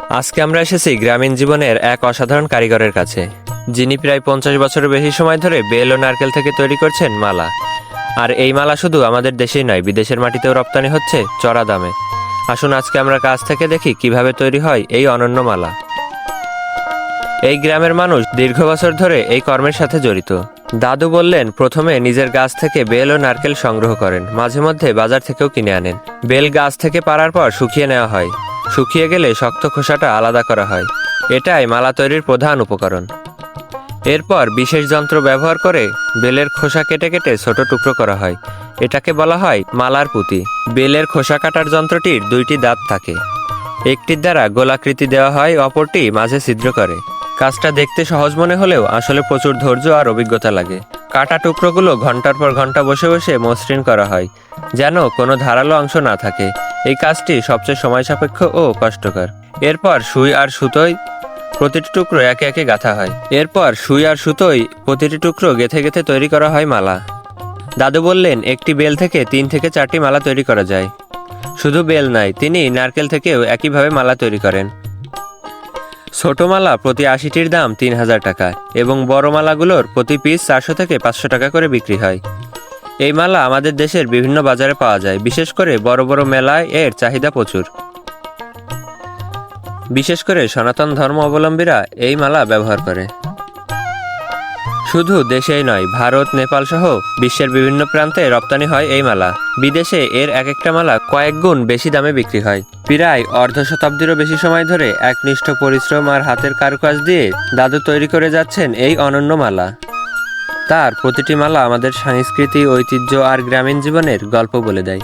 আজকে আমরা এসেছি গ্রামীণ জীবনের এক অসাধারণ কারিগরের কাছে, যিনি প্রায় 50 বছরের বেশি সময় ধরে বেল ও নারকেল থেকে তৈরি করছেন মালা। আর এই মালা শুধু আমাদের দেশেই নয়, বিদেশের মাটিতেও রপ্তানি হচ্ছে চড়া দামে। আসুন আজকে আমরা কাছ থেকে দেখি কিভাবে তৈরি হয় এই অনন্য মালা। এই গ্রামের মানুষ দীর্ঘ বছর ধরে এই কর্মের সাথে জড়িত। দাদু বললেন, প্রথমে নিজের গাছ থেকে বেল ও নারকেল সংগ্রহ করেন, মাঝে মধ্যে বাজার থেকেও কিনে আনেন। বেল গাছ থেকে পাড়ার পর শুকিয়ে নেওয়া হয়, শুকিয়ে গেলে শক্ত খোসাটা আলাদা করা হয়। এটাই মালা তৈরির প্রধান উপকরণ। এরপর বিশেষ যন্ত্র ব্যবহার করে বেলের খোসা কেটে কেটে ছোট টুকরো করা হয়। এটাকে বলা হয় মালার পুঁতি। বেলের খোসা কাটার যন্ত্রটির দুইটি দাঁত থাকে, একটির দ্বারা গোলাকৃতি দেওয়া হয়, অপরটি মাঝে ছিদ্র করে। কাজটা দেখতে সহজ মনে হলেও আসলে প্রচুর ধৈর্য আর অভিজ্ঞতা লাগে। কাটা টুকরোগুলো ঘন্টার পর ঘন্টা বসে বসে মসৃণ করা হয়, যেন কোনো ধারালো অংশ না থাকে। এই কাজটি সবচেয়ে সময় সাপেক্ষ ও কষ্টকর। এরপর সুই আর সুতোয় প্রতিটি টুকরো একে একে গাঁথা হয়। প্রতিটি টুকরো গেঁথে গেঁথে তৈরি করা হয় মালা। দাদু বললেন, একটি বেল থেকে 3 থেকে 4টি মালা তৈরি করা যায়। শুধু বেল নয়, তিনি নারকেল থেকেও একইভাবে মালা তৈরি করেন। ছোট মালা প্রতি 80টির দাম 3000 টাকা এবং বড় মালাগুলোর প্রতি পিস 400 থেকে 500 টাকা করে বিক্রি হয়। এই মালা আমাদের দেশের বিভিন্ন বাজারে পাওয়া যায়, বিশেষ করে বড় বড় মেলায় এর চাহিদা প্রচুর। বিশেষ করে সনাতন ধর্ম অবলম্বীরা এই মালা ব্যবহার করে। শুধু দেশেই নয়, ভারত, নেপাল সহ বিশ্বের বিভিন্ন প্রান্তে রপ্তানি হয় এই মালা। বিদেশে এর এক একটা মালা কয়েক গুণ বেশি দামে বিক্রি হয়। প্রায় অর্ধ শতাব্দীরও বেশি সময় ধরে একনিষ্ঠ পরিশ্রম আর হাতের কারুকাজ দিয়ে দাদু তৈরি করে যাচ্ছেন এই অনন্য মালা। তার প্রতিটি মালা আমাদের সংস্কৃতি, ঐতিহ্য আর গ্রামীণ জীবনের গল্প বলে দেয়।